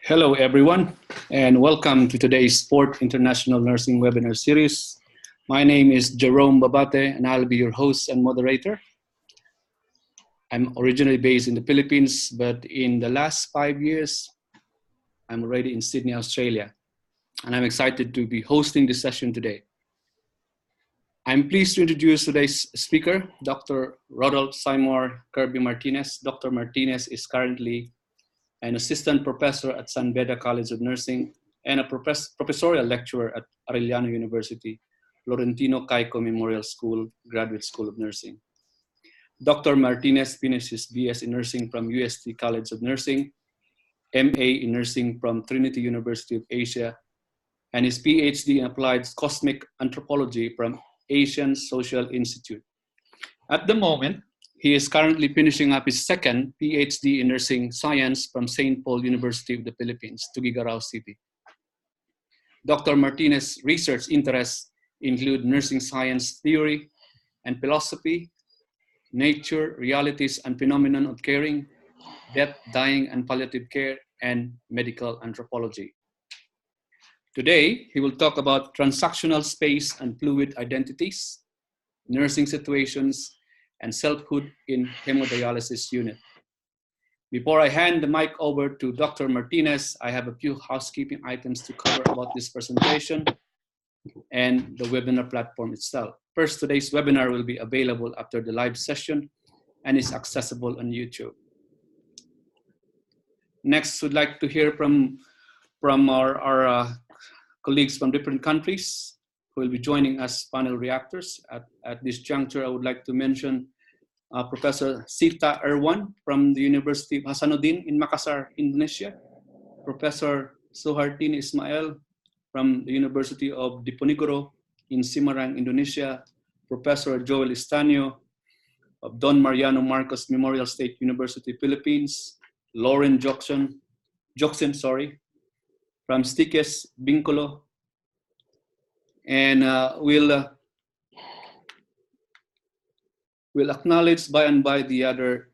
Hello, everyone, and welcome to today's Fourth International Nursing Webinar Series. My name is Jerome Babate, and I'll be your host and moderator. I'm originally based in the Philippines, but in the last 5 years, I'm already in Sydney, Australia, and I'm excited to be hosting this session today. I'm pleased to introduce today's speaker, Dr. Rudolf Cymorr Kirby Martinez. Dr. Martinez is currently an assistant professor at Beda College of Nursing and a professorial-lecturer at Arellano University, Florentino Cayco Memorial School, Graduate School of Nursing. Dr. Martinez finished his BS in Nursing from UST College of Nursing, MA in Nursing from Trinity University of Asia, and his PhD in Applied Cosmic Anthropology from Asian Social Institute. At the moment, he is currently finishing up his second PhD in Nursing Science from St. Paul University of the Philippines, Tuguegarao City. Dr. Martinez's research interests include nursing science theory and philosophy, nature, realities and phenomenon of caring, death, dying and palliative care, and medical anthropology. Today, he will talk about transactional space and fluid identities, nursing situations, and selfhood in hemodialysis unit. Before I hand the mic over to Dr. Martinez, I have a few housekeeping items to cover about this presentation and the webinar platform itself. First, today's webinar will be available after the live session and is accessible on YouTube. Next, we'd like to hear from our colleagues from different countries who will be joining us panel reactors. At this juncture, I would like to mention Professor Sita Irwan from the University of Hasanuddin in Makassar, Indonesia. Professor Suhartini Ismail from the University of Diponegoro in Semarang, Indonesia. Professor Joel Estanio of Don Mariano Marcos Memorial State University, Philippines. Lauren Joxon from Stiques, Bingkolo. And we'll acknowledge by and by the other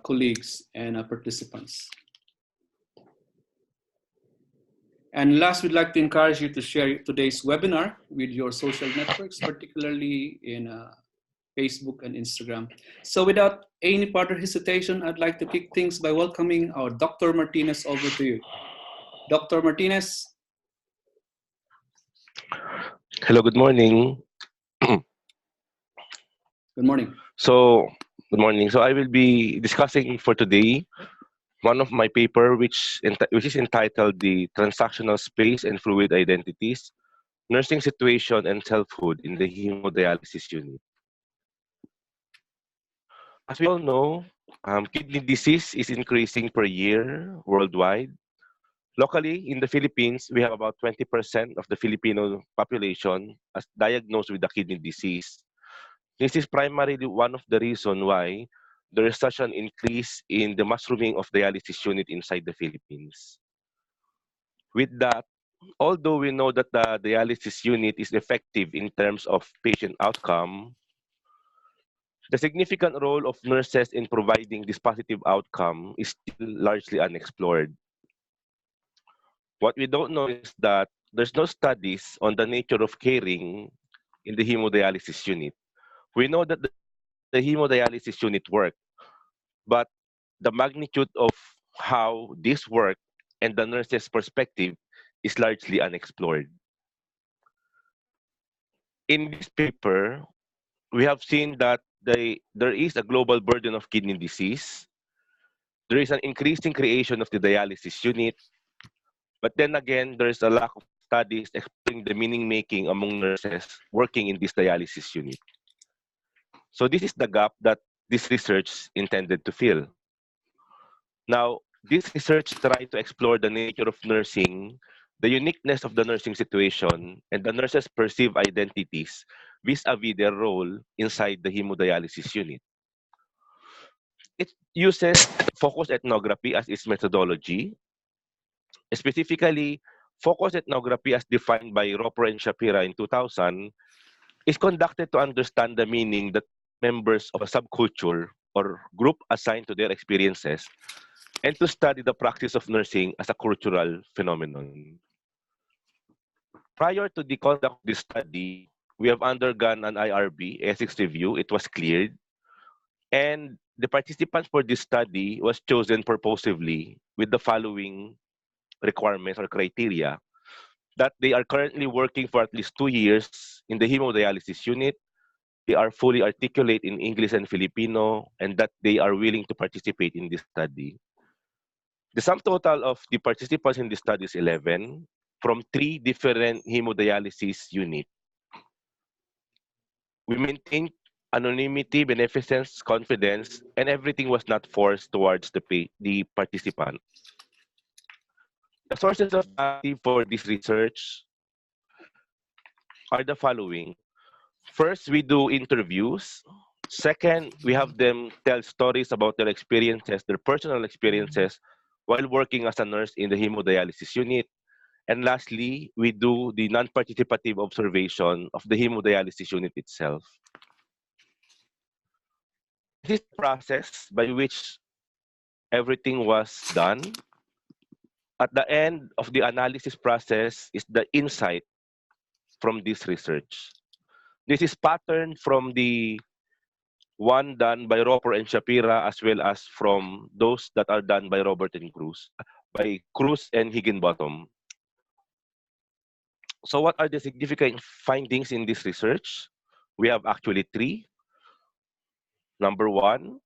colleagues and participants. And last, we'd like to encourage you to share today's webinar with your social networks, particularly in Facebook and Instagram. So without any further hesitation, I'd like to kick things by welcoming our Dr. Martinez over to you. Dr. Martinez. Hello, good morning. Good morning. Good morning. So I will be discussing for today one of my paper which is entitled The Transactional Space and Fluid Identities, Nursing Situation and Selfhood in the Hemodialysis Unit. As we all know, kidney disease is increasing per year worldwide. Locally, in the Philippines, we have about 20% of the Filipino population as diagnosed with the kidney disease. This is primarily one of the reasons why there is such an increase in the mushrooming of dialysis unit inside the Philippines. With that, although we know that the dialysis unit is effective in terms of patient outcome, the significant role of nurses in providing this positive outcome is still largely unexplored. What we don't know is that there's no studies on the nature of caring in the hemodialysis unit. We know that the hemodialysis unit works, but the magnitude of how this works and the nurse's perspective is largely unexplored. In this paper, we have seen that there is a global burden of kidney disease. There is an increasing creation of the dialysis unit, but then again, there is a lack of studies exploring the meaning-making among nurses working in this dialysis unit. So this is the gap that this research intended to fill. Now, this research tried to explore the nature of nursing, the uniqueness of the nursing situation, and the nurses' perceived identities vis-a-vis their role inside the hemodialysis unit. It uses focused ethnography as its methodology. Specifically, focused ethnography as defined by Roper and Shapira in 2000 is conducted to understand the meaning that members of a subculture or group assigned to their experiences and to study the practice of nursing as a cultural phenomenon. Prior to the conduct of this study, we have undergone an IRB, ethics review. It was cleared. And the participants for this study was chosen purposively with the following requirements or criteria: that they are currently working for at least 2 years in the hemodialysis unit, they are fully articulate in English and Filipino, and that they are willing to participate in this study. The sum total of the participants in this study is 11 from 3 different hemodialysis units. We maintained anonymity, beneficence, confidence, and everything was not forced towards the participant. The sources of data for this research are the following. First, we do interviews. Second, we have them tell stories about their experiences, their personal experiences, while working as a nurse in the hemodialysis unit. And lastly, we do the non-participative observation of the hemodialysis unit itself. This is the process by which everything was done. At the end of the analysis process is the insight from this research. This is patterned from the one done by Roper and Shapira, as well as from those that are done by Robert and Cruz, by Cruz and Higginbottom. So what are the significant findings in this research? We have actually 3. Number 1,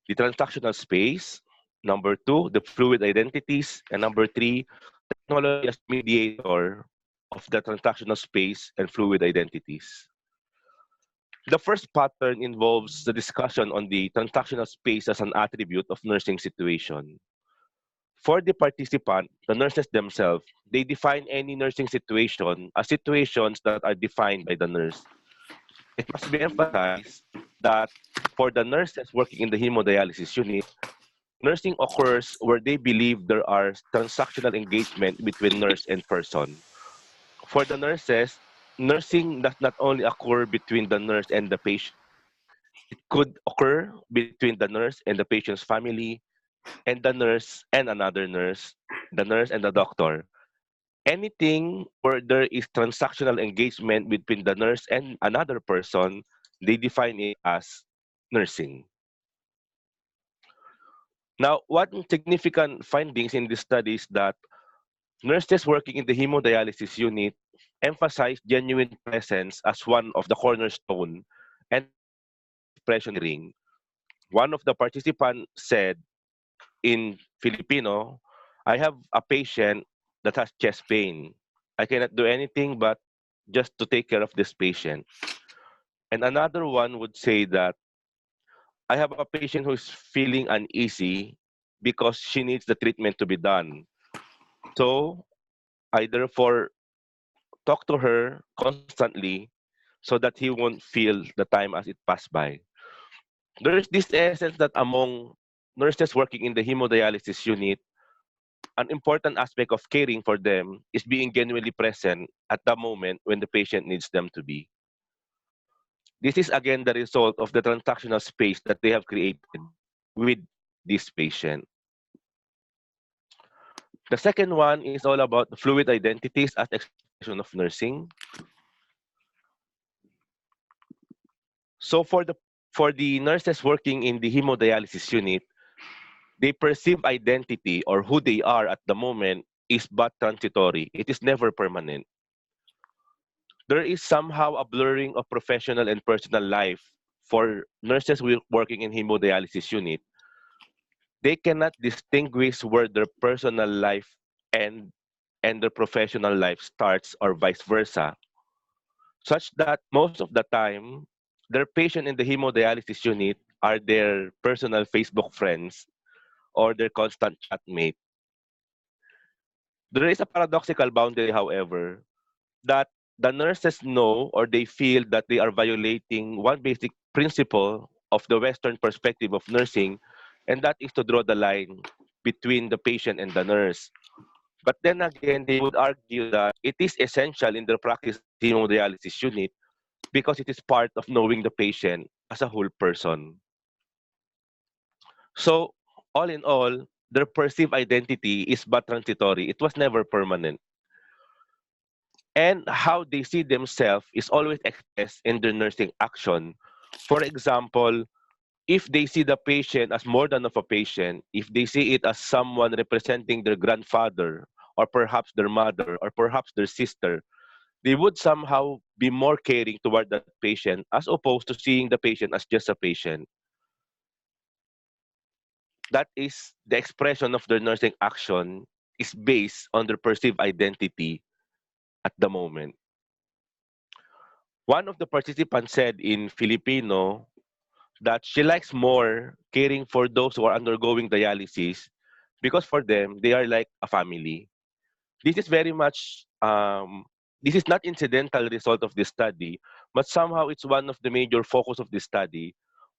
the transactional space. Number 2, the fluid identities. And number 3, technology as mediator of the transactional space and fluid identities. The first pattern involves the discussion on the transactional space as an attribute of nursing situation. For the participant, the nurses themselves, they define any nursing situation as situations that are defined by the nurse. It must be emphasized that for the nurses working in the hemodialysis unit, nursing occurs where they believe there are transactional engagement between nurse and person. For the nurses, nursing does not only occur between the nurse and the patient. It could occur between the nurse and the patient's family, and the nurse and another nurse, the nurse and the doctor. Anything where there is transactional engagement between the nurse and another person, they define it as nursing. Now, one significant findings in this study is that nurses working in the hemodialysis unit emphasize genuine presence as one of the cornerstone and expression ring. One of the participants said in Filipino, I have a patient that has chest pain. I cannot do anything but just to take care of this patient. And another one would say that I have a patient who's feeling uneasy because she needs the treatment to be done. So I therefore talk to her constantly so that he won't feel the time as it passed by. There is this essence that among nurses working in the hemodialysis unit, an important aspect of caring for them is being genuinely present at the moment when the patient needs them to be. This is again the result of the transactional space that they have created with this patient. The second one is all about the fluid identities as expression of nursing. So for the nurses working in the hemodialysis unit, they perceive identity or who they are at the moment is but transitory. It is never permanent. There is somehow a blurring of professional and personal life for nurses working in hemodialysis unit. They cannot distinguish where their personal life and their professional life starts or vice versa, such that most of the time, their patient in the hemodialysis unit are their personal Facebook friends or their constant chatmate. There is a paradoxical boundary, however, that the nurses know or they feel that they are violating one basic principle of the Western perspective of nursing, and that is to draw the line between the patient and the nurse. But then again, they would argue that it is essential in the practice of the hemodialysis unit because it is part of knowing the patient as a whole person. So, all in all, their perceived identity is but transitory. It was never permanent. And how they see themselves is always expressed in their nursing action. For example, if they see the patient as more than of a patient, if they see it as someone representing their grandfather, or perhaps their mother, or perhaps their sister, they would somehow be more caring toward that patient as opposed to seeing the patient as just a patient. That is the expression of their nursing action is based on their perceived identity at the moment. One of the participants said in Filipino that she likes more caring for those who are undergoing dialysis because for them, they are like a family. This is very much, this is not incidental result of this study, but somehow it's one of the major focus of this study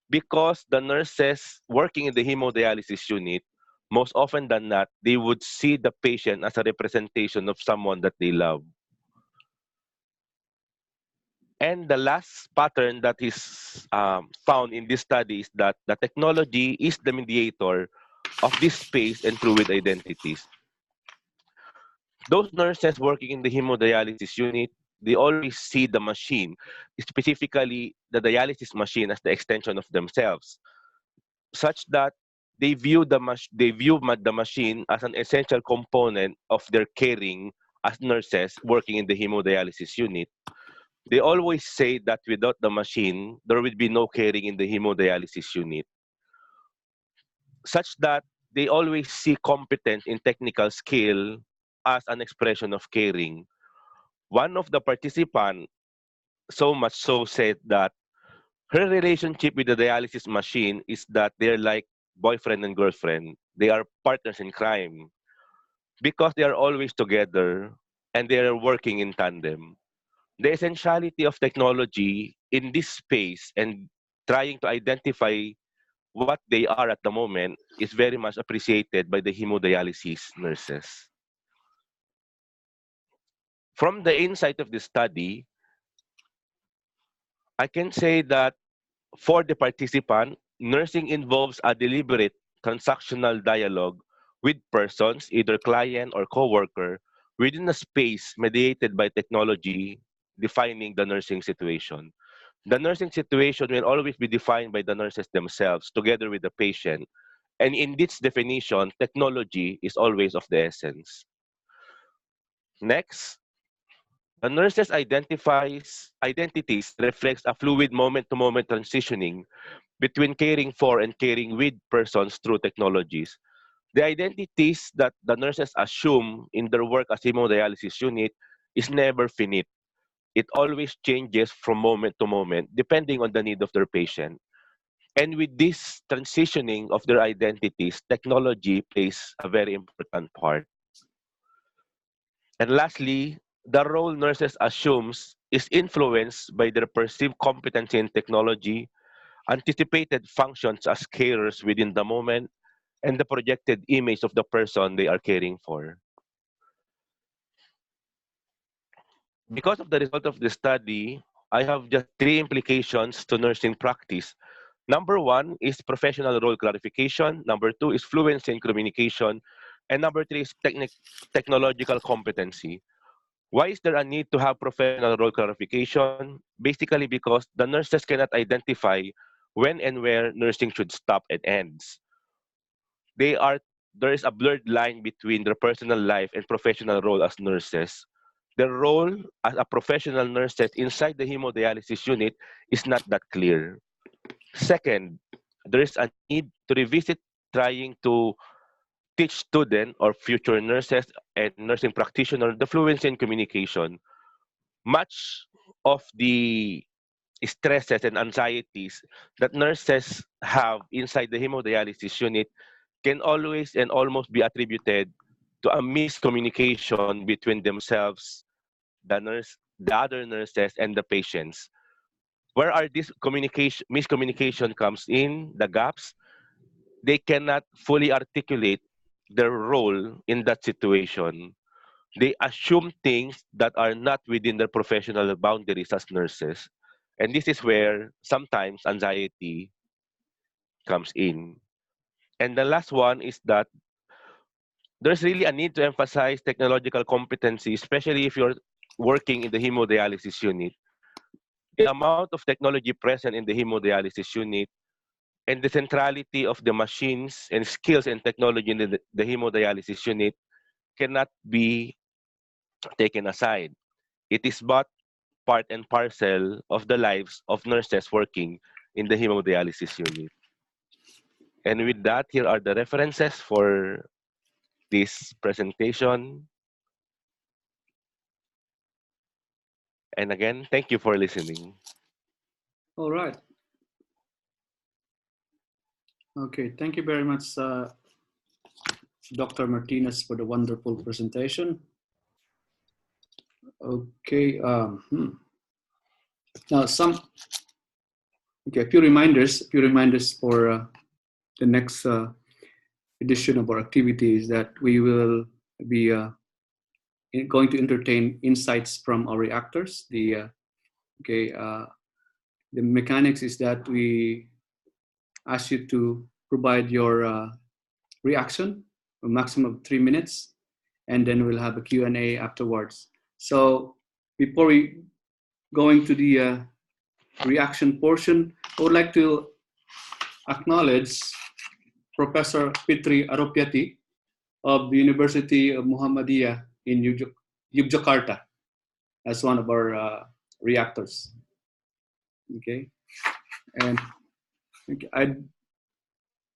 because the nurses working in the hemodialysis unit, most often than not, they would see the patient as a representation of someone that they love. And the last pattern that is found in this study is that the technology is the mediator of this space and fluid identities. Those nurses working in the hemodialysis unit, they always see the machine, specifically the dialysis machine, as the extension of themselves, such that they view the machine as an essential component of their caring as nurses working in the hemodialysis unit. They always say that without the machine, there will be no caring in the hemodialysis unit, such that they always see competence in technical skill as an expression of caring. One of the participants so much so said that her relationship with the dialysis machine is that they're like boyfriend and girlfriend. They are partners in crime because they are always together and they are working in tandem. The essentiality of technology in this space and trying to identify what they are at the moment is very much appreciated by the hemodialysis nurses. From the insight of this study, I can say that for the participant, nursing involves a deliberate transactional dialogue with persons, either client or coworker, within a space mediated by technology defining the nursing situation. The nursing situation will always be defined by the nurses themselves together with the patient. And in this definition, technology is always of the essence. Next, the nurses identities reflects a fluid moment-to-moment transitioning between caring for and caring with persons through technologies. The identities that the nurses assume in their work as hemodialysis unit is never finite. It always changes from moment to moment, depending on the need of their patient. And with this transitioning of their identities, technology plays a very important part. And lastly, the role nurses assumes is influenced by their perceived competency in technology, anticipated functions as carers within the moment, and the projected image of the person they are caring for. Because of the result of the study, I have just three implications to nursing practice. Number one is professional role clarification. Number two is fluency in communication. And number three is technological competency. Why is there a need to have professional role clarification? Basically because the nurses cannot identify when and where nursing should stop and ends. They are there is a blurred line between their personal life and professional role as nurses. Their role as a professional nurses inside the hemodialysis unit is not that clear. Second, there is a need to revisit trying to teach students or future nurses and nursing practitioners the fluency in communication. Much of the stresses and anxieties that nurses have inside the hemodialysis unit can always and almost be attributed to a miscommunication between themselves, the other nurses, and the patients. Where are this communication miscommunication comes in the gaps? They cannot fully articulate their role in that situation. They assume things that are not within their professional boundaries as nurses. And this is where sometimes anxiety comes in. And the last one is that there's really a need to emphasize technological competency, especially if you're working in the hemodialysis unit. The amount of technology present in the hemodialysis unit and the centrality of the machines and skills and technology in the hemodialysis unit cannot be taken aside. It is but part and parcel of the lives of nurses working in the hemodialysis unit. And with that, here are the references for this presentation. And again, thank you for listening. All right. Okay, thank you very much, Dr. Martinez, for the wonderful presentation. Okay, now a few reminders for the next edition of our activities, that we will be going to entertain insights from our reactors. The mechanics is that we ask you to provide your reaction, a maximum of 3 minutes, and then we'll have a Q&A afterwards. So before we go into the reaction portion, I would like to acknowledge Professor Fitri Aropiati of the University of Muhammadiyah in Yogyakarta as one of our reactors. Okay, and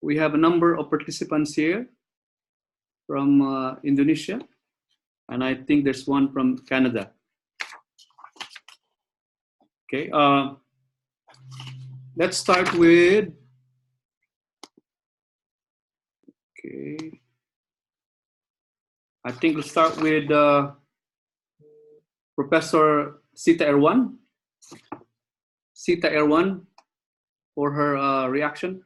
we have a number of participants here from Indonesia, and I think there's one from Canada. Okay, let's start with, okay, I think we'll start with Professor Sita Erwan. Sita Erwan for her reaction.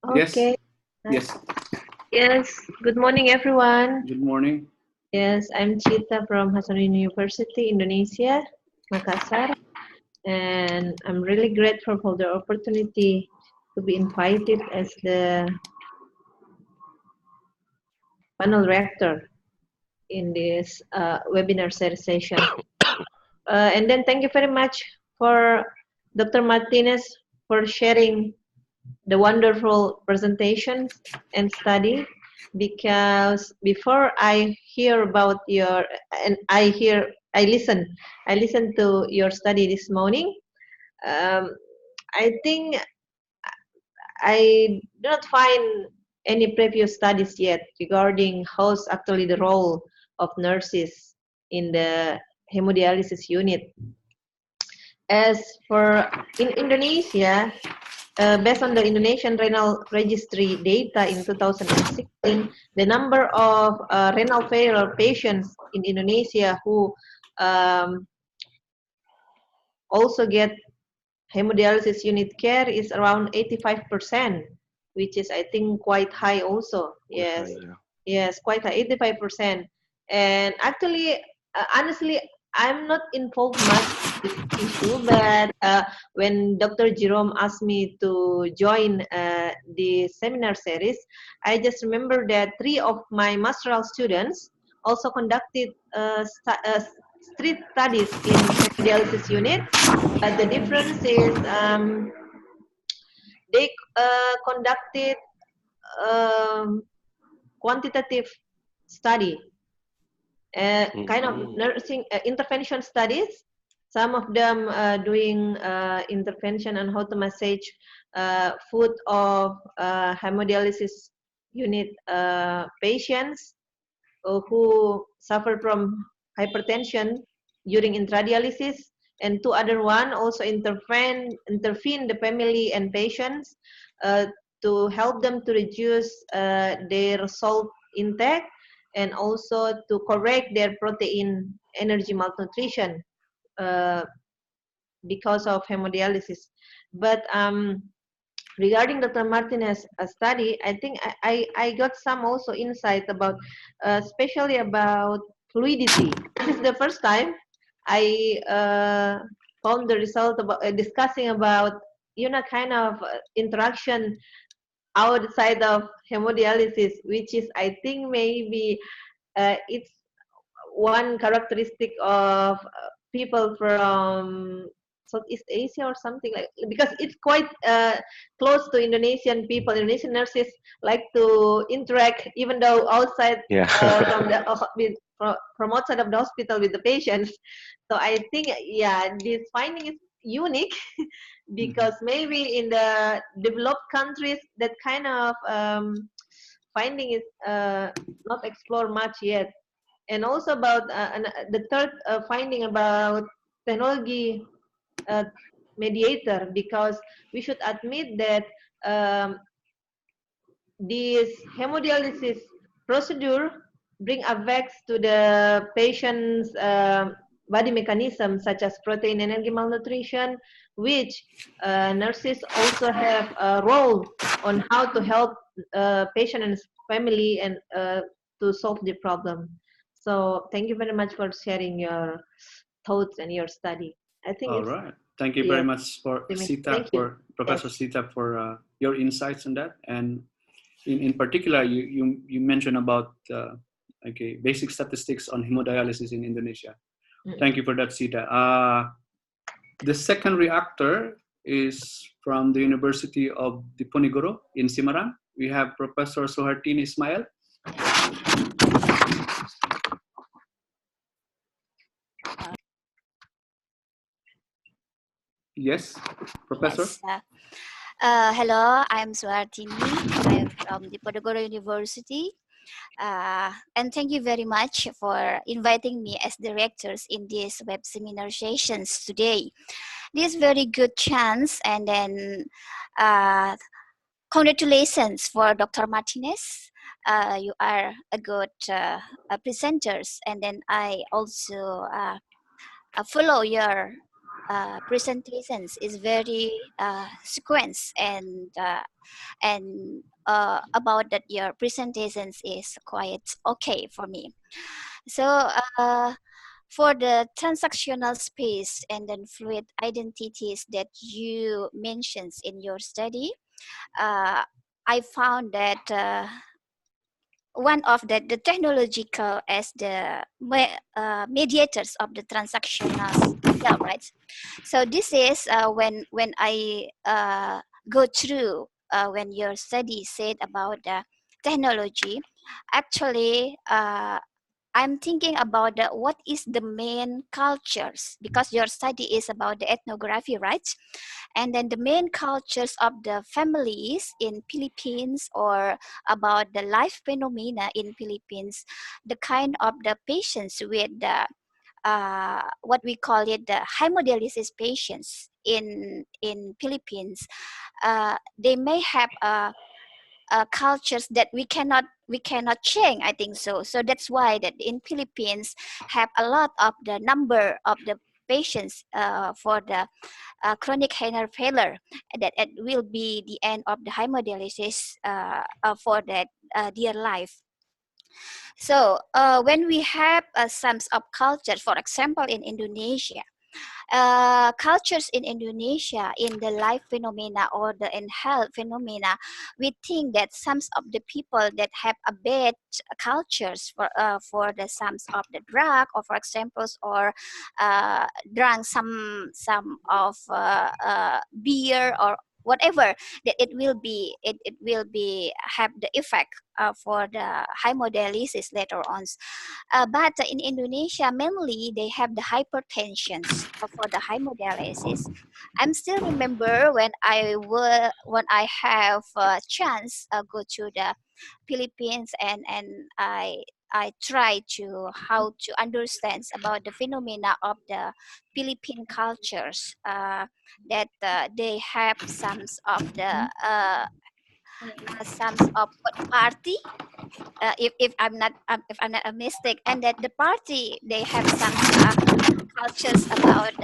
Okay. Yes. Yes. Good morning, everyone. Good morning. Yes, I'm Chita from Arellano University, Indonesia, Makassar, and I'm really grateful for the opportunity to be invited as the panel reactor in this webinar series session. And then thank you very much for Dr. Martinez for sharing the wonderful presentations and study, because before I hear about your, and I listen to your study this morning, I think I do not find any previous studies yet regarding how's actually the role of nurses in the hemodialysis unit. As for in Indonesia, based on the Indonesian Renal Registry data in 2016, the number of renal failure patients in Indonesia who also get hemodialysis unit care is around 85%, which is, I think, quite high also. Yes, yes, quite high, 85%. And actually, honestly, I'm not involved much in this issue, but when Dr. Jerome asked me to join the seminar series, I just remember that 3 of my masteral students also conducted street studies in hemodialysis unit. But the difference is they conducted quantitative study, kind of nursing intervention studies. Some of them doing intervention on how to massage foot of hemodialysis unit patients who suffer from hypertension during intradialysis, and 2 other one also intervene the family and patients to help them to reduce their salt intake, and also to correct their protein energy malnutrition because of hemodialysis. But regarding Dr. Martinez study, I think I got some also insight about, especially about fluidity. This is the first time I found the result about discussing about kind of interaction outside of hemodialysis, which is I think maybe it's one characteristic of people from Southeast Asia or something like, because it's quite close to Indonesian people. Indonesian nurses like to interact even though outside from the from outside of the hospital with the patients. So I think this finding is unique because maybe in the developed countries that kind of finding is not explored much yet. And also about the third finding about technology mediator, because we should admit that this hemodialysis procedure bring effects to the patient's body mechanism, such as protein energy malnutrition, which nurses also have a role on how to help patient and his family and to solve the problem. So thank you very much for sharing your thoughts and your study. I think all right. Thank you very much for Sita, for Professor Sita, for your insights on that. And in particular, you mentioned about basic statistics on hemodialysis in Indonesia. Thank you for that, Sita. The second reactor is from the University of Diponegoro in Semarang. We have Professor Soehartini Ismail. Yes, Professor. Yes. Hello, I'm Soehartini. I'm from Diponegoro University. And thank you very much for inviting me as directors in these web seminar sessions today. This is very good chance, and then congratulations for Dr. Martinez. You are a good presenters, and then I also follow your presentations. Is very sequence and about that your presentations is quite okay for me. So for the transactional space and then fluid identities that you mentioned in your study, I found that one of the technological as the mediators of the transactional scale, right? So this is when I go through when your study said about the technology, actually I'm thinking about what is the main cultures, because your study is about the ethnography, right? And then the main cultures of the families in Philippines, or about the life phenomena in Philippines, the kind of the patients with the what we call it the hemodialysis patients in Philippines, they may have cultures that we cannot change, I think so. So that's why that in Philippines have a lot of the number of the patients for the chronic renal failure, that it will be the end of the hemodialysis for that their life. So when we have some of cultures, for example in Indonesia, cultures in Indonesia in the life phenomena or the in health phenomena, we think that some of the people that have a bad cultures for the some of the drug, or for examples, or drank some of beer or whatever, that it will be have the effect for the hemodialysis later on. But in Indonesia, mainly they have the hypertension for the hemodialysis. I'm still remember when I have a chance go to the Philippines, and I try to how to understand about the phenomena of the Philippine cultures, that they have some of the party, if I'm not a mistake, and that the party they have some cultures about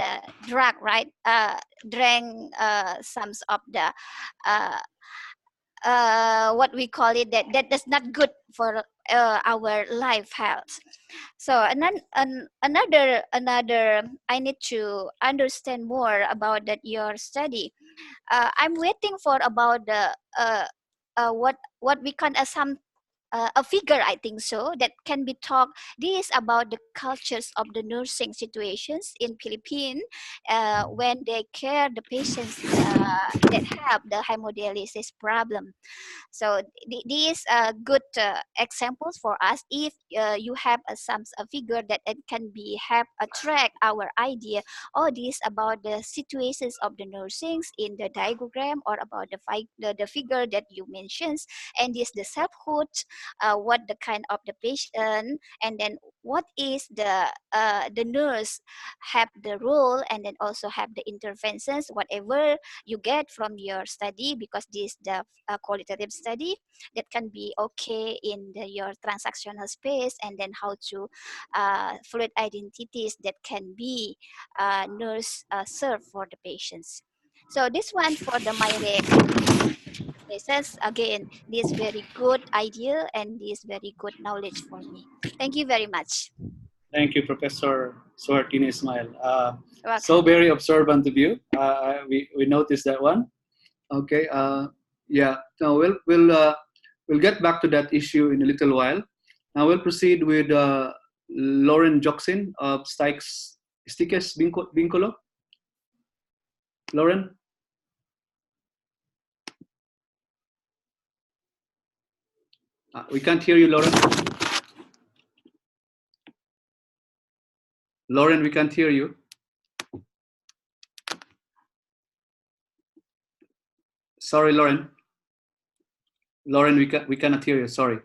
drug, right? Drank some of the what we call it, that's not good for our life health. So and then another I need to understand more about that your study. I'm waiting for about the what we can assume a figure, I think so, that can be talked. This is about the cultures of the nursing situations in Philippines when they care the patients that have the hemodialysis problem. So these are good examples for us. If you have a figure that it can be help attract our idea, or this about the situations of the nursings in the diagram, or about the figure that you mentioned, and this the selfhood, what the kind of the patient, and then what is the nurse have the role, and then also have the interventions, whatever you get from your study, because this the qualitative study that can be okay in your transactional space, and then how to fluid identities that can be nurse serve for the patients. So this one for the my cases, again, this very good idea and this very good knowledge for me. Thank you very much. Thank you, Professor Suhartini Ismail. So Welcome. very observant of you. We noticed that one. Okay. Yeah. Now we'll get back to that issue in a little while. Now we'll proceed with Lauren Joxin of Stickes Vinculo. Lauren. We can't hear you, Lauren. Lauren, we can't hear you. Sorry, Lauren. Lauren, we cannot hear you. Sorry.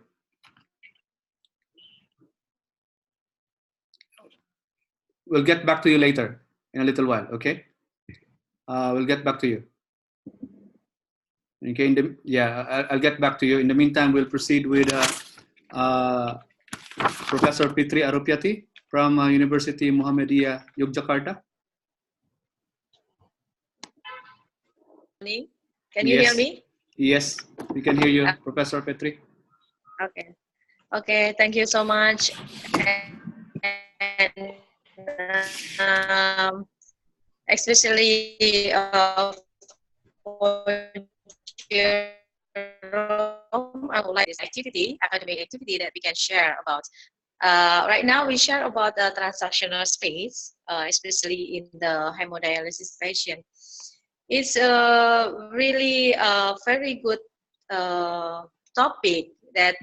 We'll get back to you later in a little while. Okay. We'll get back to you. Okay. I'll get back to you. In the meantime, we'll proceed with Professor Fitri Arupiati from University Muhammadiyah Yogyakarta. Can you hear me? Yes, we can hear you, Professor Petri. Okay. Okay, thank you so much. And, especially for Jerome, I would like this activity, academic activity that we can share about. Right now, we share about the transactional space, especially in the hemodialysis patient. It's really a very good topic that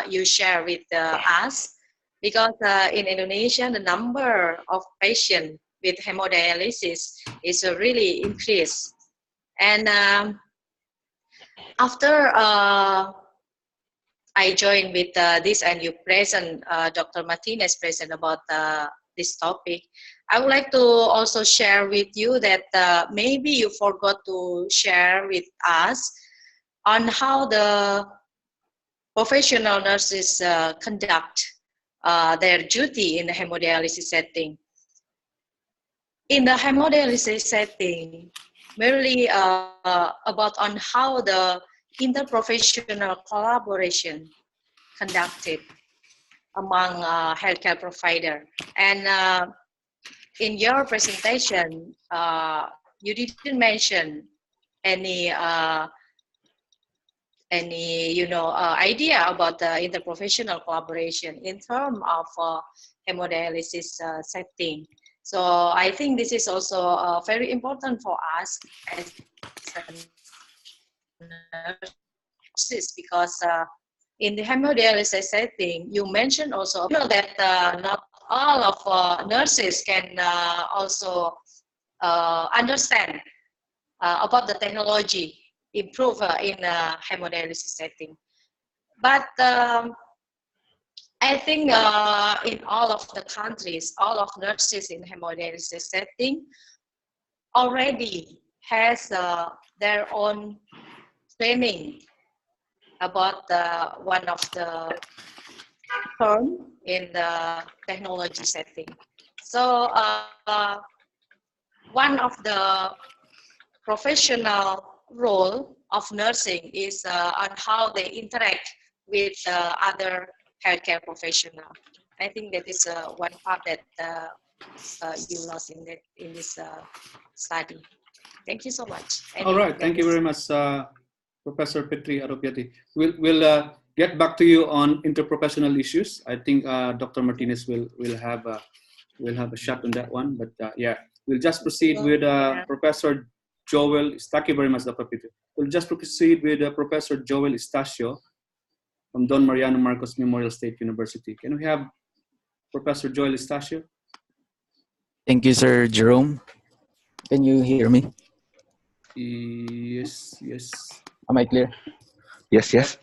you share with us, because in Indonesia, the number of patients with hemodialysis is really increased. And after I joined with this, and you present, Dr. Martinez present about this topic, I would like to also share with you that maybe you forgot to share with us on how the professional nurses conduct their duty in the hemodialysis setting. In the hemodialysis setting, merely about on how the interprofessional collaboration conducted among healthcare provider. And in your presentation, you didn't mention any idea about the interprofessional collaboration in terms of hemodialysis setting. So I think this is also very important for us as nurses, because in the hemodialysis setting, you mentioned also that not all of nurses can also understand about the technology improve in a hemodialysis setting. But I think in all of the countries, all of nurses in hemodialysis setting already has their own training about one of the term in the technology setting. So one of the professional role of nursing is on how they interact with other healthcare professional. I think that is one part that you lost in this study. Thank you so much. All right, thank you very much, Professor Petri Aropiati. We'll get back to you on interprofessional issues. I think Dr. Martinez will have a shot on that one. But yeah, we'll just proceed with Professor Joel. Thank you very much, Dr. Petri. We'll just proceed with Professor Joel Estacio from Don Mariano Marcos Memorial State University. Can we have Professor Joel Estacio? Thank you, Sir Jerome. Can you hear me? Yes, yes. Am I clear? Yes, yes.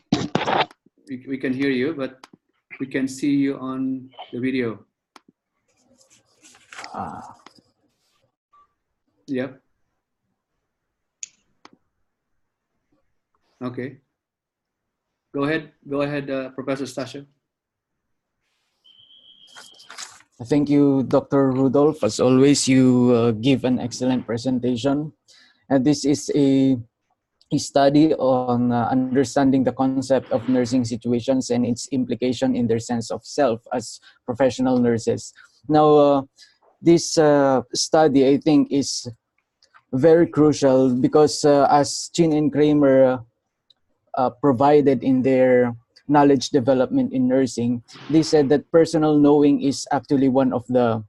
We can hear you, but we can see you on the video. Yep. Okay. Go ahead, Professor Stasio. Thank you, Dr. Rudolf. As always, you give an excellent presentation. And this is a study on understanding the concept of nursing situations and its implication in their sense of self as professional nurses. Now, this study, I think, is very crucial because as Chin and Kramer provided in their knowledge development in nursing, they said that personal knowing is actually one of the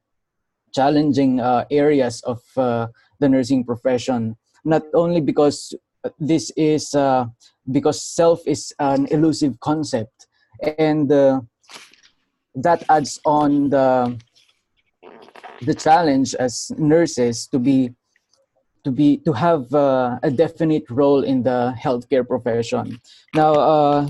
challenging areas of the nursing profession. Not only because this is because self is an elusive concept, and that adds on the challenge as nurses to have a definite role in the healthcare profession. Now,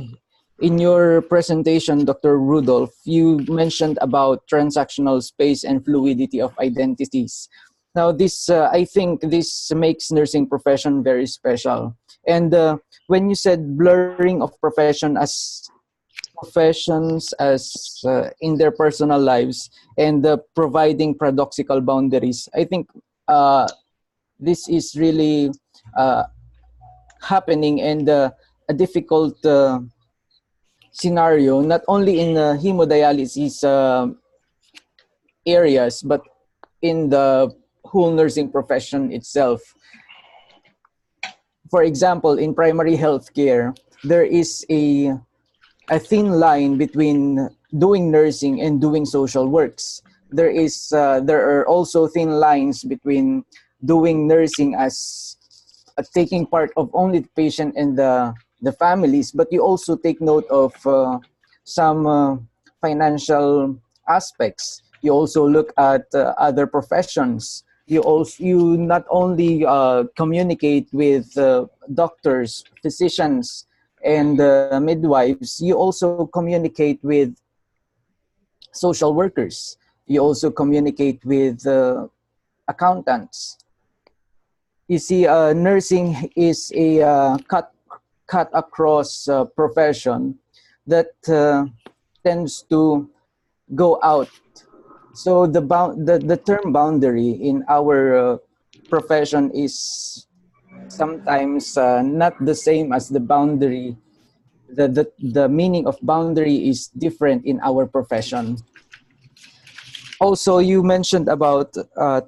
in your presentation, Dr. Rudolf, you mentioned about transactional space and fluidity of identities. Now, this I think this makes nursing profession very special. And when you said blurring of professions as in their personal lives and providing paradoxical boundaries, I think this is really happening, and a difficult scenario, not only in hemodialysis areas, but in the whole nursing profession itself. For example, in primary health care, there is a thin line between doing nursing and doing social works. There are also thin lines between doing nursing as taking part of only the patient and the families, but you also take note of some financial aspects. You also look at other professions. You not only communicate with doctors, physicians, and midwives. You also communicate with social workers. You also communicate with accountants. You see, nursing is a cut across profession that tends to go out. So the term boundary in our profession is sometimes not the same as the boundary. The meaning of boundary is different in our profession. Also, you mentioned about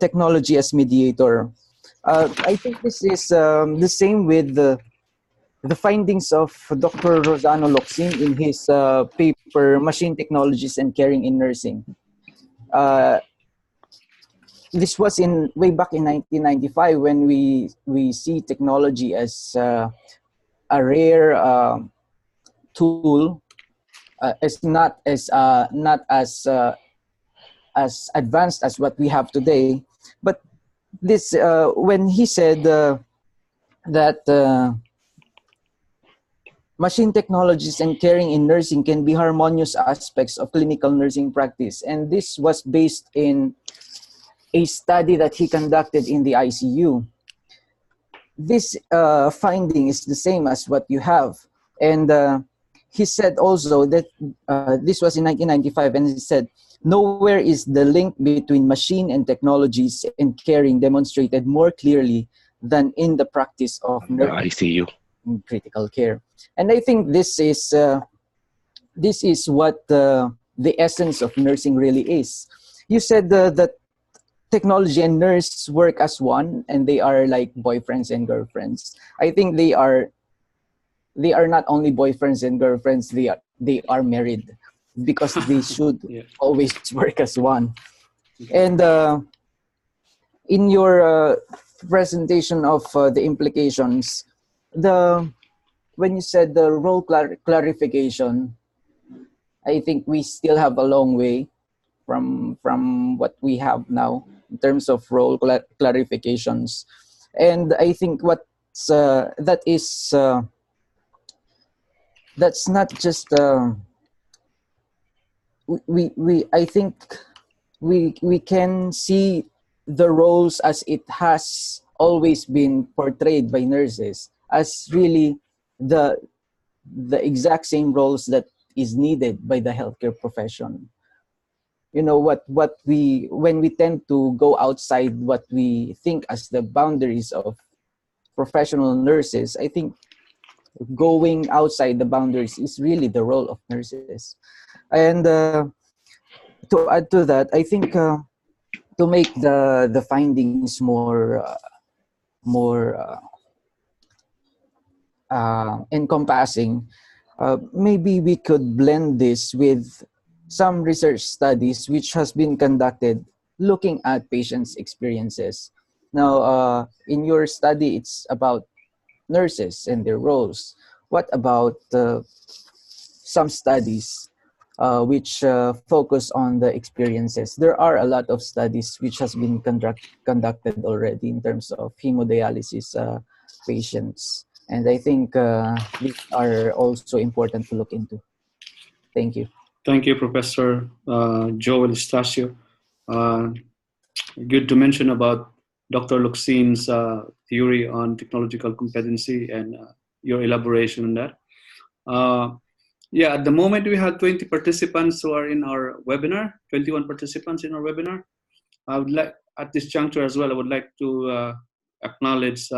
technology as mediator. I think this is the same with the findings of Dr. Rosano Locsin in his paper, Machine Technologies and Caring in Nursing. This was way back in 1995 when we see technology as a rare tool, it's not as advanced as what we have today. But this when he said that machine technologies and caring in nursing can be harmonious aspects of clinical nursing practice, and this was based in a study that he conducted in the ICU. This finding is the same as what you have, and he said also that this was in 1995, and he said, nowhere is the link between machine and technologies and caring demonstrated more clearly than in the practice of I see you. critical care. And I think this is what the essence of nursing really is. You said that technology and nurse work as one, and they are like boyfriends and girlfriends. I think they are not only boyfriends and girlfriends, they are married, because they should always work as one. And in your presentation of the implications, when you said the role clarification, I think we still have a long way from what we have now in terms of role clarifications. And I think that's not just I think we can see the roles as it has always been portrayed by nurses as really the exact same roles that is needed by the healthcare profession. You know, when we tend to go outside what we think as the boundaries of professional nurses, I think going outside the boundaries is really the role of nurses. And to add to that, I think to make the findings more encompassing, maybe we could blend this with some research studies which has been conducted looking at patients' experiences. Now, in your study, it's about nurses and their roles. What about some studies which focus on the experiences? There are a lot of studies which has been conducted already in terms of hemodialysis patients. And I think these are also important to look into. Thank you. Thank you, Professor Joel Estacio. Good to mention about Dr. Luxin's theory on technological competency and your elaboration on that. Yeah, at the moment we have 20 participants who are in our webinar, 21 participants in our webinar. I would like, at this juncture as well, I would like to acknowledge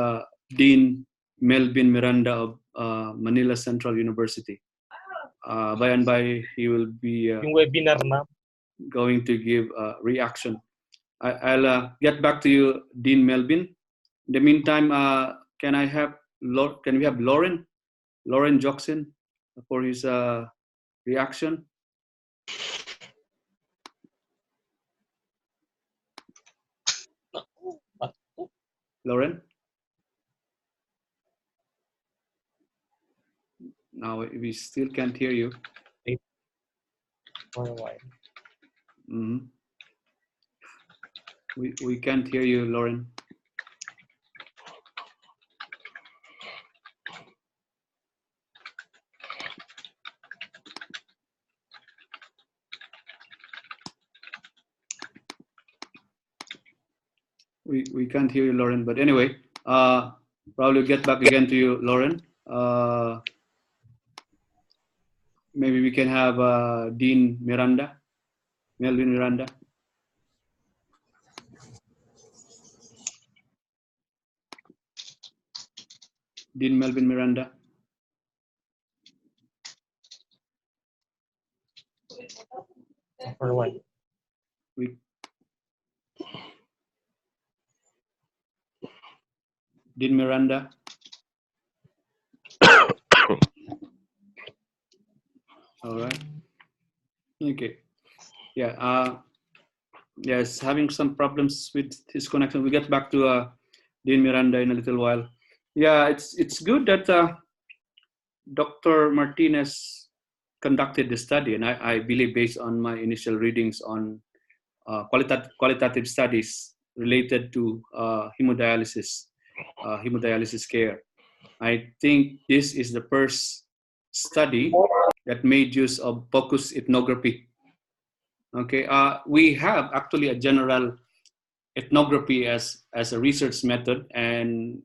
Dean Melvin Miranda of Manila Central University. By and by, he will be going to give a reaction. I'll get back to you, Dean Melvin. In the meantime, can we have Lauren Joxin for his reaction? Lauren? Now we still can't hear you. For a while. Mm-hmm. We can't hear you, Lauren. We can't hear you, Lauren. But anyway, probably get back again to you, Lauren. Maybe we can have Dean Melvin Miranda. Dean Melvin Miranda. For a while. Dean Miranda. All right. Okay. Yeah. Yes, having some problems with his connection. We'll get back to Dean Miranda in a little while. Yeah, it's good that Dr. Martinez conducted the study, and I believe based on my initial readings on qualitative studies related to hemodialysis care. I think this is the first study that made use of focus ethnography. Okay, we have actually a general ethnography as a research method, and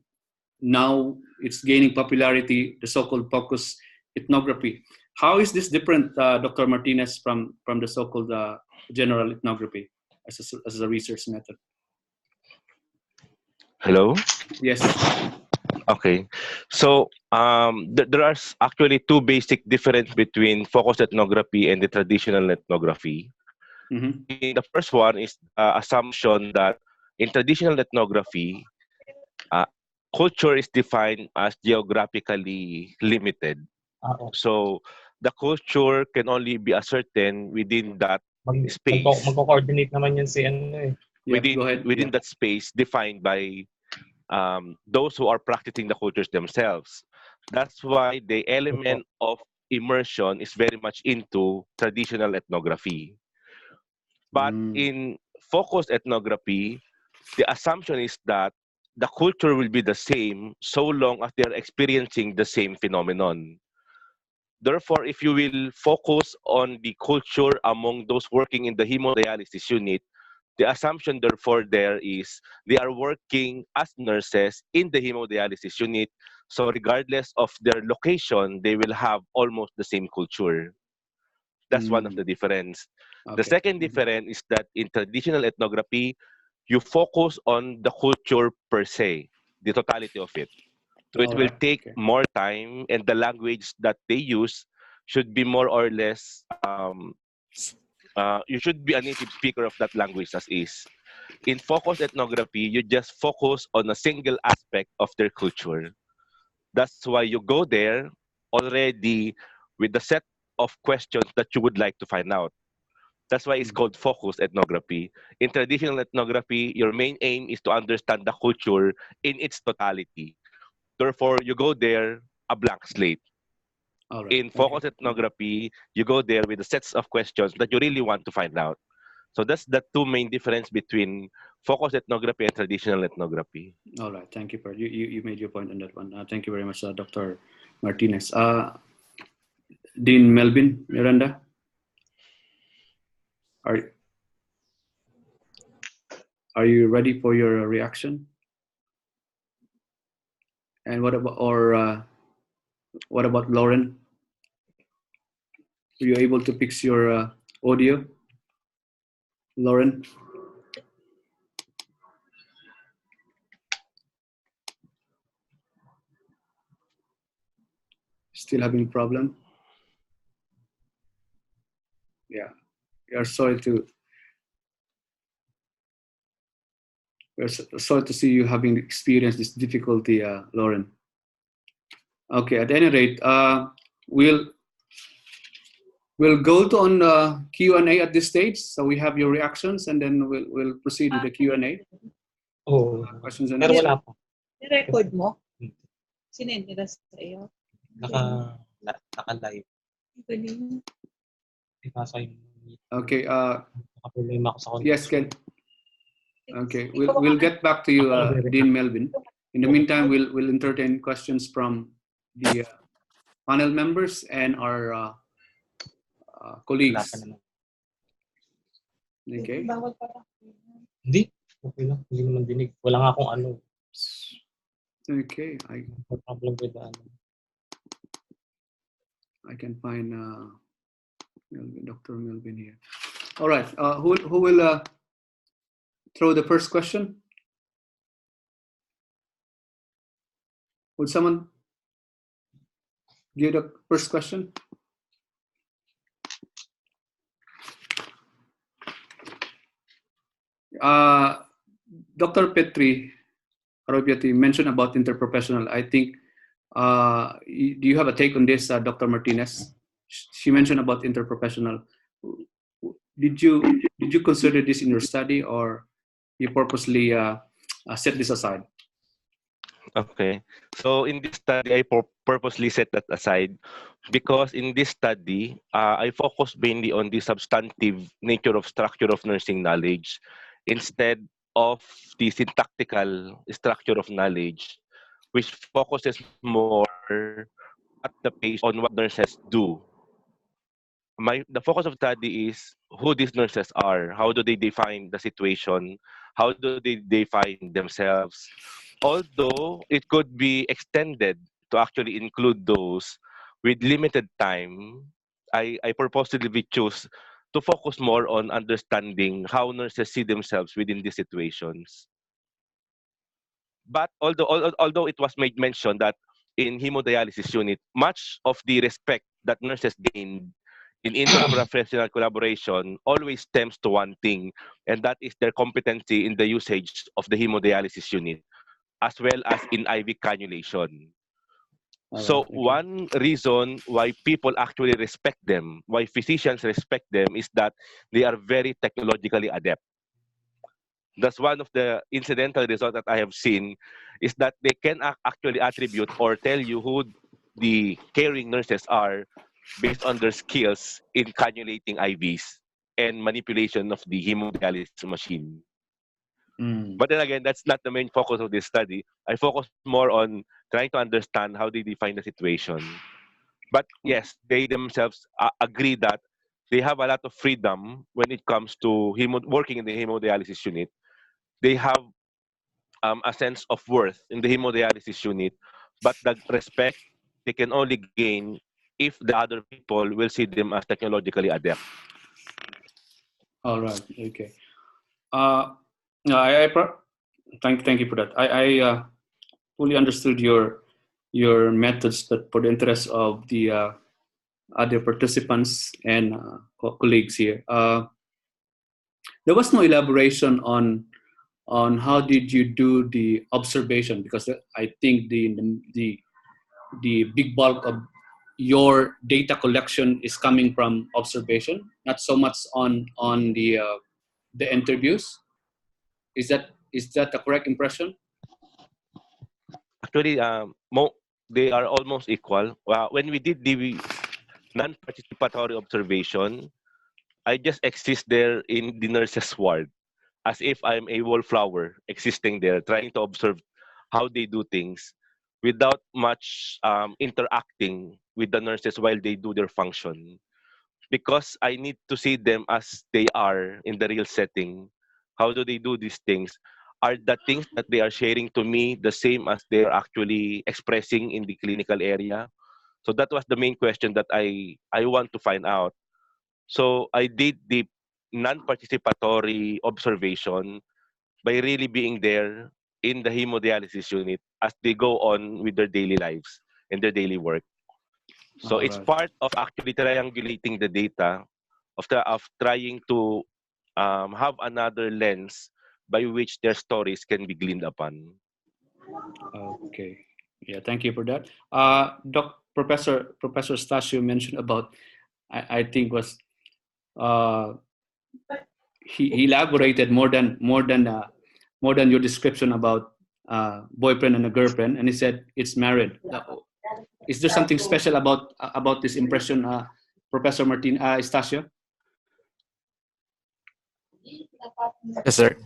now it's gaining popularity, the so-called focus ethnography. How is this different, Dr. Martinez, from the so-called general ethnography as a research method? Hello? Yes. Okay. So there are actually two basic difference between focused ethnography and the traditional ethnography. Mm-hmm. The first one is assumption that in traditional ethnography, uh, culture is defined as geographically limited. Oo. So the culture can only be ascertained within that space, Magko-coordinate naman yun si ano eh. Yeah, go ahead. within Yeah. that space defined by those who are practicing the cultures themselves. That's why the element of immersion is very much into traditional ethnography. But in focused ethnography, the assumption is that the culture will be the same so long as they are experiencing the same phenomenon. Therefore, if you will focus on the culture among those working in the hemodialysis unit, the assumption therefore there is they are working as nurses in the hemodialysis unit. So regardless of their location, they will have almost the same culture. That's one of the difference. The Okay. second difference is that in traditional ethnography, you focus on the culture per se, the totality of it. So it All will right. take Okay. more time, and the language that they use should be more or less. You should be a native speaker of that language as is. In focused ethnography, you just focus on a single aspect of their culture. That's why you go there already with the set of questions that you would like to find out. That's why it's called focused ethnography. In traditional ethnography, your main aim is to understand the culture in its totality. Therefore, you go there a blank slate. All right. In Okay. focused ethnography, you go there with a sets of questions that you really want to find out. So that's the two main difference between focused ethnography and traditional ethnography. All right. Thank you, Per. You made your point on that one. Thank you very much, Dr. Martinez. Dean Melvin Miranda, are you ready for your reaction? And what about Lauren? Were you able to fix your audio, Lauren? Still having problem? Yeah. We're sorry to see you having experienced this difficulty, Lauren. Okay. At any rate, we'll go to on Q&A at this stage. So we have your reactions, and then we'll proceed with the Q&A. Oh. Questions and Pero answers. wala pa. Record mo? Sinend nila sa iyo? Naka-live. Galing. Okay. Naka-problema ako sa Yes, Ken. Okay. We'll get back to you, Dean Melvin. In the meantime, we'll entertain questions from the panel members and our colleagues. Okay. Bawal pala. Hindi. Okay lang. Hindi naman dinig. Wala nga akong ano. Okay. Problem with the I can find Dr. Melvin here. All right. Who will throw the first question? Would someone give the first question? Dr. Petri Arabiati mentioned about interprofessional. I think, do you have a take on this, Dr. Martinez? She mentioned about interprofessional. Did you consider this in your study, or you purposely set this aside? Okay. So in this study, I purposely set that aside because in this study, I focused mainly on the substantive nature of structure of nursing knowledge instead of the syntactical structure of knowledge, which focuses more at the page on what nurses do. The focus of study is who these nurses are, how do they define the situation, how do they define themselves. Although it could be extended to actually include those with limited time, I purposely choose to focus more on understanding how nurses see themselves within these situations. But although it was made mention that in hemodialysis unit, much of the respect that nurses gained in interprofessional collaboration always stems to one thing, and that is their competency in the usage of the hemodialysis unit, as well as in IV cannulation. So one reason why people actually respect them, why physicians respect them, is that they are very technologically adept. That's one of the incidental results that I have seen, is that they can actually attribute or tell you who the caring nurses are based on their skills in cannulating IVs and manipulation of the hemodialysis machine. But then again, that's not the main focus of this study. I focus more on trying to understand how they define the situation. But yes, they themselves agree that they have a lot of freedom when it comes to working in the hemodialysis unit. They have a sense of worth in the hemodialysis unit, but the respect they can only gain if the other people will see them as technologically adept. All right. Okay. No, thank you for that. I fully understood your methods, that for the interest of the other participants and colleagues here. There was no elaboration on how did you do the observation, because I think the big bulk of your data collection is coming from observation, not so much on the interviews. Is that the correct impression? Actually, they are almost equal. When we did the non-participatory observation, I just exist there in the nurses' ward, as if I'm a wallflower existing there, trying to observe how they do things without much interacting with the nurses while they do their function. Because I need to see them as they are in the real setting. How do they do these things? Are the things that they are sharing to me the same as they are actually expressing in the clinical area? So that was the main question that I want to find out. So I did the non-participatory observation by really being there in the hemodialysis unit as they go on with their daily lives and their daily work. So it's part of actually triangulating the data, of trying to have another lens by which their stories can be gleaned upon. Okay. Yeah, thank you for that. Professor Stasio mentioned about, I think was he elaborated more than your description about boyfriend and a girlfriend, and he said it's married. Is there something special about this impression, Professor Stasio? Yes, sir.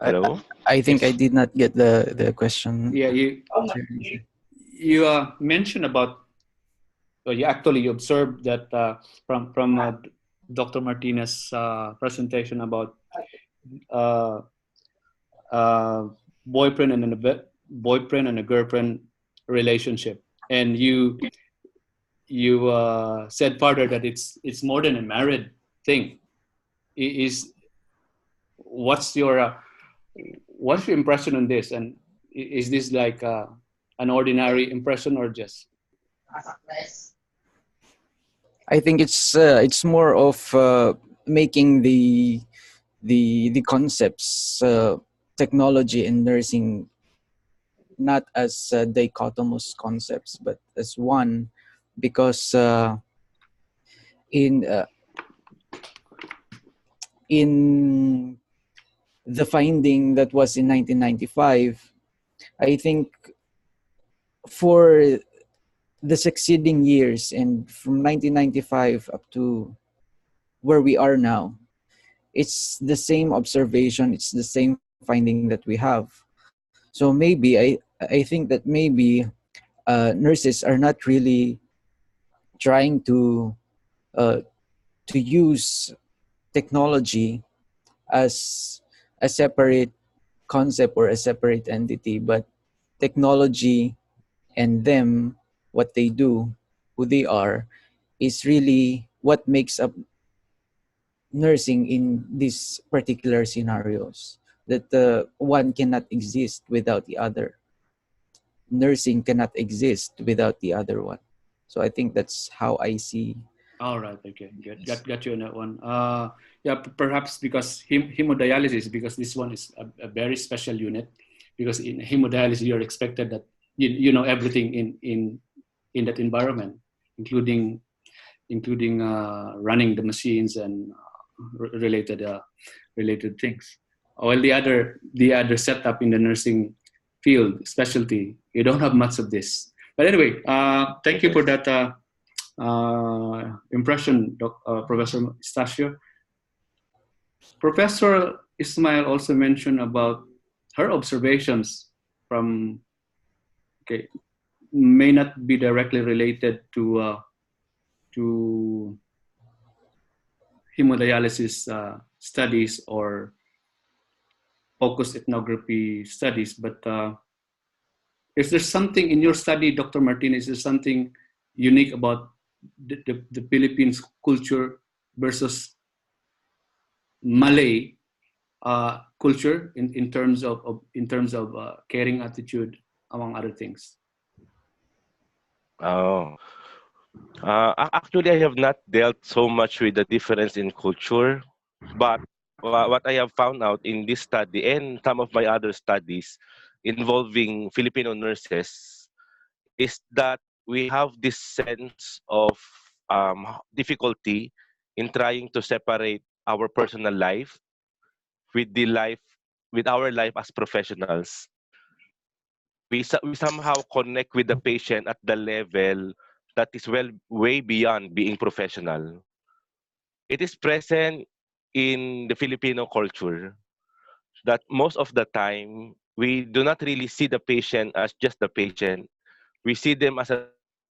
Hello? I think I did not get the question. Yeah, you mentioned about, you observed that from Dr. Martinez's presentation about boyfriend and a girlfriend relationship, and you said further that it's more than a married thing. What's your impression on this, and is this like an ordinary impression or just? I think it's more of making the concepts, technology and nursing, not as dichotomous concepts, but as one, because in the finding that was in 1995, I think for the succeeding years and from 1995 up to where we are now, it's the same observation, it's the same finding that we have. So maybe I think that maybe nurses are not really trying to use technology as a separate concept or a separate entity, but technology and them, what they do, who they are, is really what makes up nursing in these particular scenarios, that one cannot exist without the other. Nursing cannot exist without the other one. So I think that's how I see. All right. Okay. Got you on that one. Yeah. Perhaps because hemodialysis, because this one is a very special unit. Because in hemodialysis, you're expected that you know everything in that environment, including running the machines and related things. While the other setup in the nursing field specialty, you don't have much of this. But anyway, thank you for that impression, Professor Stasio. Professor Ismail also mentioned about her observations from, may not be directly related to hemodialysis studies or focused ethnography studies, but is there something in your study, Dr. Martinez, is there something unique about the Philippines culture versus Malay culture in terms of caring attitude, among other things? Oh, actually, I have not dealt so much with the difference in culture, but what I have found out in this study and some of my other studies involving Filipino nurses is that we have this sense of difficulty in trying to separate our personal life with our life as professionals. We somehow connect with the patient at the level that is way beyond being professional. It is present in the Filipino culture that most of the time we do not really see the patient as just the patient. We see them as a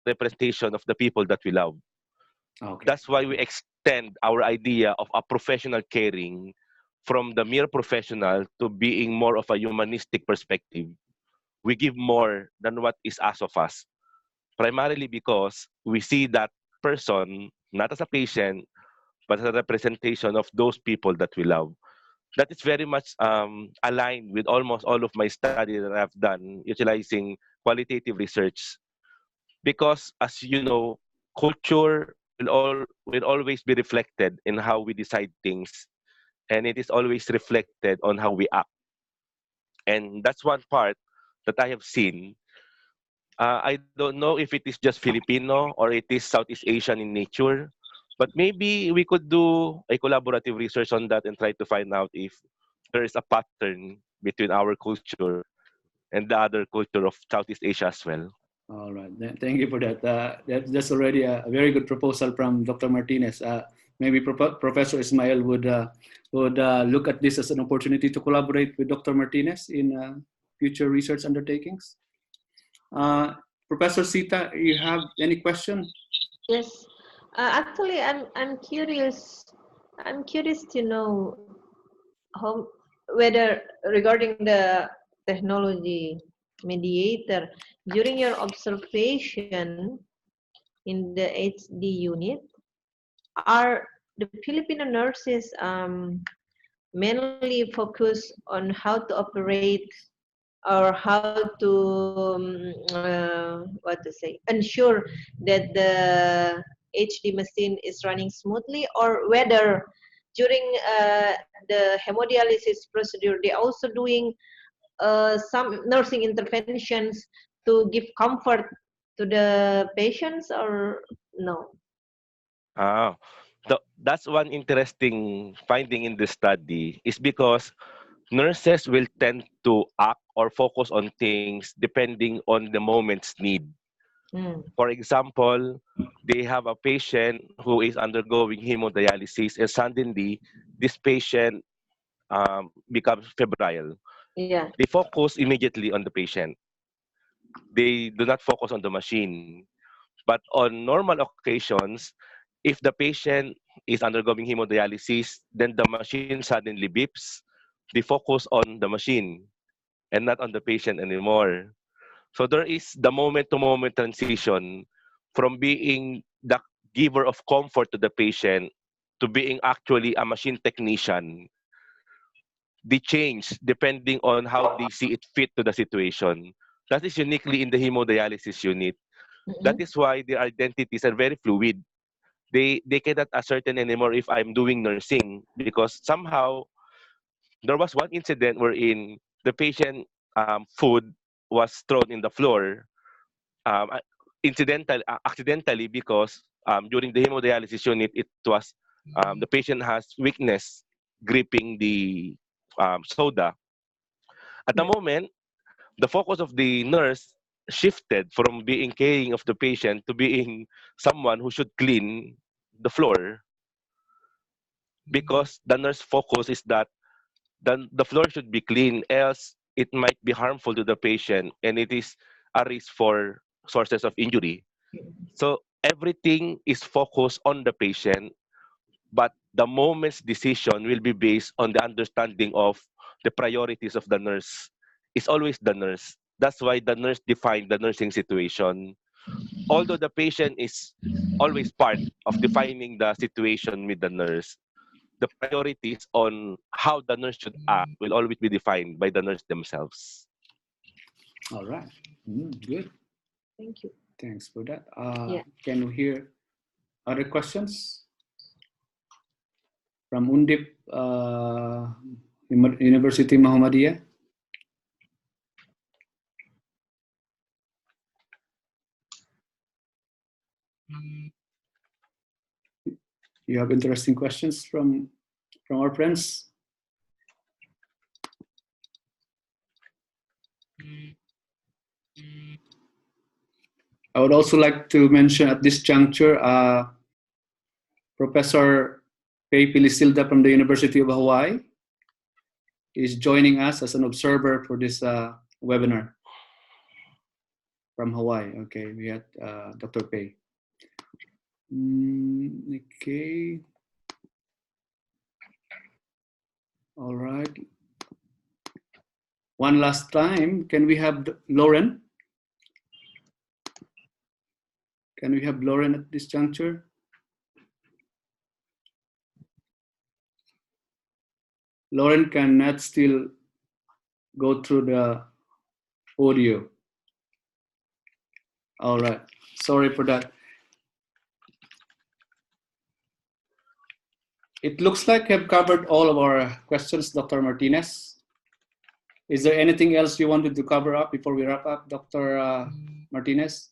representation of the people that we love. Okay. That's why we extend our idea of a professional caring from the mere professional to being more of a humanistic perspective. We give more than what is asked of us, primarily because we see that person not as a patient, but as a representation of those people that we love. That is very much aligned with almost all of my study that I've done utilizing qualitative research. Because, as you know, culture will always be reflected in how we decide things, and it is always reflected on how we act. And that's one part that I have seen. I don't know if it is just Filipino or it is Southeast Asian in nature, but maybe we could do a collaborative research on that and try to find out if there is a pattern between our culture and the other culture of Southeast Asia as well. All right. Thank you for that. That's already a very good proposal from Dr. Martinez. Maybe Professor Ismail would look at this as an opportunity to collaborate with Dr. Martinez in future research undertakings. Professor Sita, you have any question? Yes. Actually, I'm curious. I'm curious to know whether regarding the technology mediator, during your observation in the HD unit, are the Filipino nurses mainly focused on how to operate or how to ensure that the HD machine is running smoothly, or whether during the hemodialysis procedure they also doing some nursing interventions to give comfort to the patients, or no? Ah, that's one interesting finding in this study is because nurses will tend to act or focus on things depending on the moment's need. For example, they have a patient who is undergoing hemodialysis and suddenly this patient becomes febrile. Yeah. They focus immediately on the patient. They do not focus on the machine. But on normal occasions, if the patient is undergoing hemodialysis, then the machine suddenly beeps. They focus on the machine and not on the patient anymore. So there is the moment-to-moment transition from being the giver of comfort to the patient to being actually a machine technician, they change depending on how they see it fit to the situation. That is uniquely in the hemodialysis unit. That is why their identities are very fluid. They cannot ascertain anymore if I'm doing nursing, because somehow there was one incident wherein the patient food was thrown in the floor, um, accidentally, because during the hemodialysis unit, it was the patient has weakness gripping the soda. At the moment, the focus of the nurse shifted from being caring of the patient to being someone who should clean the floor, because the nurse focus is that the floor should be clean, else it might be harmful to the patient and it is a risk for sources of injury. So everything is focused on the patient, but the moment's decision will be based on the understanding of the priorities of the nurse. It's always the nurse. That's why the nurse defined the nursing situation. Although the patient is always part of defining the situation with the nurse, the priorities on how the nurse should act will always be defined by the nurse themselves. All right. Good. Thank you. Thanks for that. Yeah. Can we hear other questions from Undip University Muhammadiyah? You have interesting questions from our friends? I would also like to mention at this juncture, Professor P. Pilisilda from the University of Hawaii is joining us as an observer for this webinar from Hawaii. Okay, we had Dr. Pei. Okay. All right. One last time, can we have Lauren? Can we have Lauren at this juncture? Lauren cannot still go through the audio. All right, sorry for that. It looks like I've covered all of our questions, Dr. Martinez. Is there anything else you wanted to cover up before we wrap up, Dr. Martinez?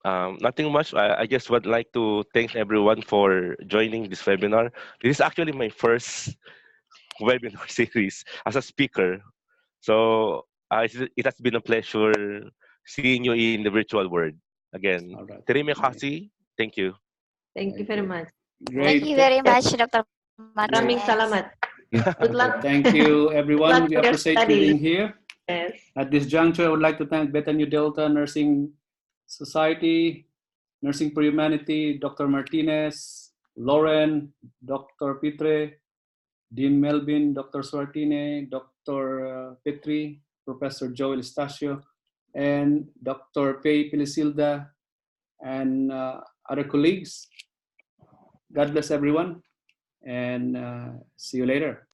Nothing much. I just would like to thank everyone for joining this webinar. This is actually my first webinar series as a speaker. So it has been a pleasure seeing you in the virtual world. Again, terima kasih. Thank you. Thank you very much. Great. Thank you very much, Dr. Maraming salamat. Good luck. Thank you, everyone. We appreciate you being here. Yes. At this juncture, I would like to thank Beta Nu Delta Nursing Society, Nursing for Humanity, Dr. Martinez, Lauren, Dr. Pitre, Dean Melvin, Dr. Suartine, Dr. Petri, Professor Joel Estacio, and Dr. Pei Pilisilda, and other colleagues. God bless everyone, and see you later.